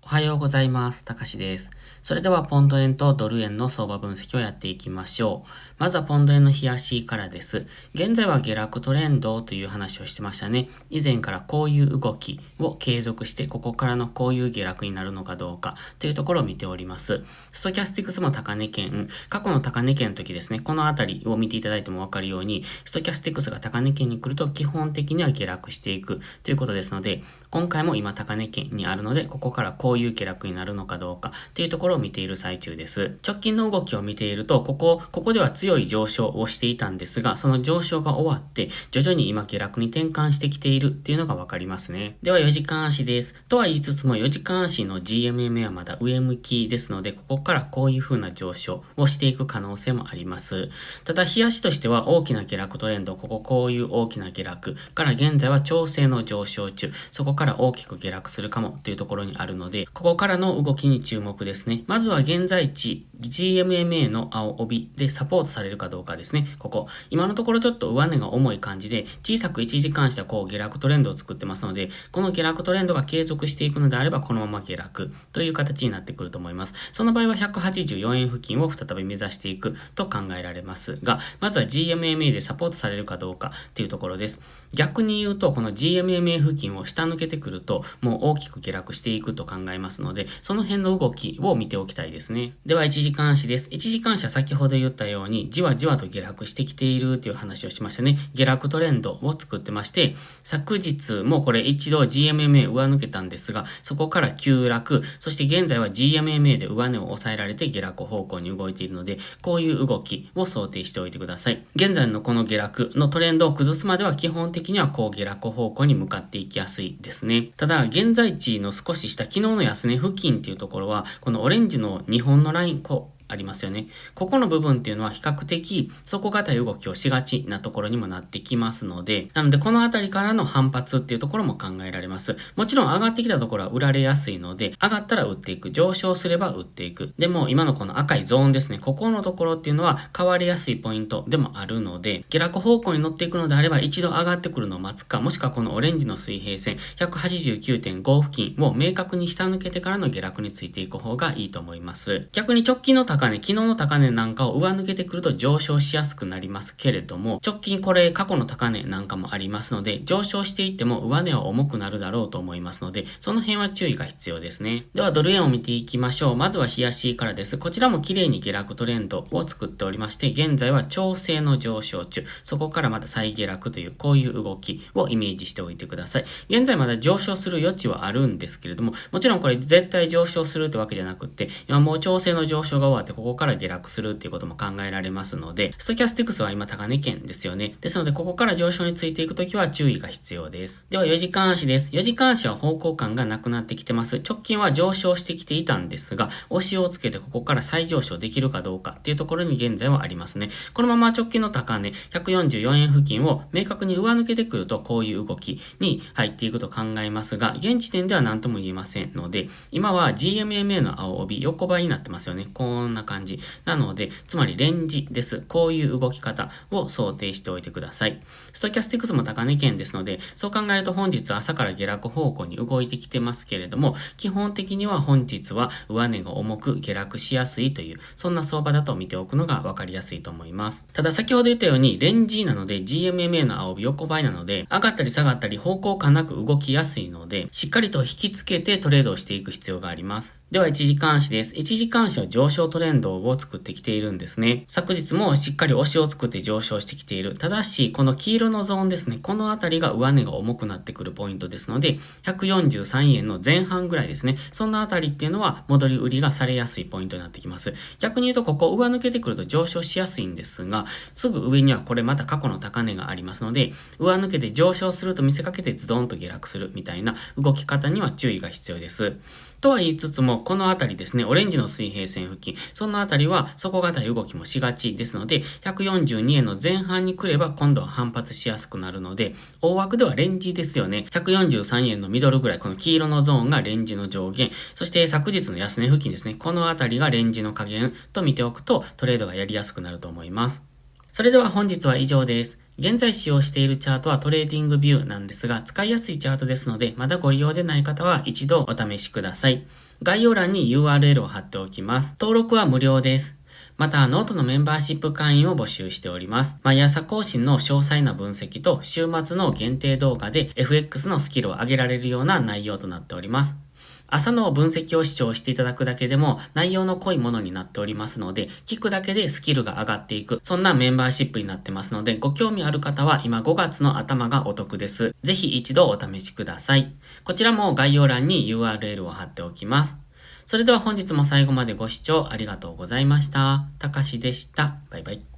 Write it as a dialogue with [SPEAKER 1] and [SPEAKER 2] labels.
[SPEAKER 1] おはようございます。たかしです。それではポンド円とドル円の相場分析をやっていきましょう。まずはポンド円の冷やしからです。現在は下落トレンドという話をしてましたね。以前からこういう動きを継続して、ここからのこういう下落になるのかどうかというところを見ております。ストキャスティクスも高値圏、過去の高値圏の時ですね、このあたりを見ていただいてもわかるように、ストキャスティクスが高値圏に来ると基本的には下落していくということですので、今回も今高値圏にあるので、ここからこういう下落になるのかどうかというところを見ている最中です。直近の動きを見ていると、ここでは強い上昇をしていたんですが、その上昇が終わって、徐々に今下落に転換してきているっていうのがわかりますね。では4時間足です。とは言いつつも4時間足の GMMA はまだ上向きですので、ここからこういう風な上昇をしていく可能性もあります。ただ、日足としては大きな下落トレンド、こういう大きな下落から現在は調整の上昇中、そこから大きく下落するかもというところにあるので、ここからの動きに注目ですね。まずは現在地、GMMA の青帯でサポートされるかどうかですね。今のところちょっと上値が重い感じで、小さく1時間した下落トレンドを作ってますので、この下落トレンドが継続していくのであれば、このまま下落という形になってくると思います。その場合は184円付近を再び目指していくと考えられますが、まずは GMMA でサポートされるかどうかっていうところです。逆に言うと、この GMMA 付近を下抜けてくると、もう大きく下落していくと考えますので、その辺の動きを見ておきたいですね。では、1時間足です。1時間足は先ほど言ったように、じわじわと下落してきているという話をしましたね。下落トレンドを作ってまして、昨日もこれ一度 GMMA 上抜けたんですが、そこから急落、そして現在は GMMA で上値を抑えられて下落方向に動いているので、こういう動きを想定しておいてください。現在のこの下落のトレンドを崩すまでは基本的には下落方向に向かっていきやすいですね。ただ、現在地の少し下、昨日の安値付近っていうところは、このオレンジの日本のライン、ありますよね。ここの部分っていうのは比較的底堅い動きをしがちなところにもなってきますので、なのでこのあたりからの反発っていうところも考えられます。もちろん上がってきたところは売られやすいので、上がったら売っていく。上昇すれば売っていく。でも今のこの赤いゾーンですね。ここのところっていうのは変わりやすいポイントでもあるので、下落方向に乗っていくのであれば一度上がってくるのを待つか、もしくはこのオレンジの水平線 189.5 付近を明確に下抜けてからの下落についていく方がいいと思います。逆に直近の昨日の高値なんかを上抜けてくると上昇しやすくなりますけれども、直近これ過去の高値なんかもありますので、上昇していっても上値は重くなるだろうと思いますので、その辺は注意が必要ですね。ではドル円を見ていきましょう。まずは日足からです。こちらも綺麗に下落トレンドを作っておりまして、現在は調整の上昇中、そこからまた再下落というこういう動きをイメージしておいてください。現在まだ上昇する余地はあるんですけれども、もちろんこれ絶対上昇するってわけじゃなくって、今もう調整の上昇が終わってここから下落するっていうことも考えられますので、ストキャスティクスは今高値圏ですよね。ですので、ここから上昇についていくときは注意が必要です。では4時間足です。4時間足は方向感がなくなってきてます。直近は上昇してきていたんですが、押しをつけてここから再上昇できるかどうかっていうところに現在はありますね。このまま直近の高値、144円付近を明確に上抜けてくると、こういう動きに入っていくと考えますが、現時点では何とも言えませんので、今は GMMA の青帯横ばいになってますよね。こんな感じ。なので、つまりレンジです。こういう動き方を想定しておいてください。ストキャスティクスも高値圏ですので、そう考えると本日朝から下落方向に動いてきてますけれども、基本的には本日は上値が重く下落しやすいという、そんな相場だと見ておくのが分かりやすいと思います。ただ先ほど言ったように、レンジなので GMMA の青帯横ばいなので、上がったり下がったり方向感なく動きやすいので、しっかりと引きつけてトレードをしていく必要があります。では1時間足です。1時間足は上昇トレンドを作ってきているんですね。昨日もしっかり押しを作って上昇してきている。ただし、この黄色のゾーンですね。このあたりが上値が重くなってくるポイントですので、143円の前半ぐらいですね。そんなあたりっていうのは戻り売りがされやすいポイントになってきます。逆に言うと、ここ上抜けてくると上昇しやすいんですが、すぐ上にはこれまた過去の高値がありますので、上抜けて上昇すると見せかけてズドンと下落するみたいな動き方には注意が必要です。とは言いつつも、このあたりですね、オレンジの水平線付近、そのあたりは底堅い動きもしがちですので、142円の前半に来れば今度は反発しやすくなるので、大枠ではレンジですよね。143円のミドルぐらい、この黄色のゾーンがレンジの上限、そして昨日の安値付近ですね、このあたりがレンジの下限と見ておくとトレードがやりやすくなると思います。それでは本日は以上です。現在使用しているチャートはトレーディングビューなんですが、使いやすいチャートですので、まだご利用でない方は一度お試しください。概要欄に URL を貼っておきます。登録は無料です。また、ノートのメンバーシップ会員を募集しております。毎朝更新の詳細な分析と週末の限定動画で FX のスキルを上げられるような内容となっております。朝の分析を視聴していただくだけでも内容の濃いものになっておりますので、聞くだけでスキルが上がっていく、そんなメンバーシップになってますので、ご興味ある方は今5月の頭がお得です。ぜひ一度お試しください。こちらも概要欄に URL を貼っておきます。それでは本日も最後までご視聴ありがとうございました。たかしでした。バイバイ。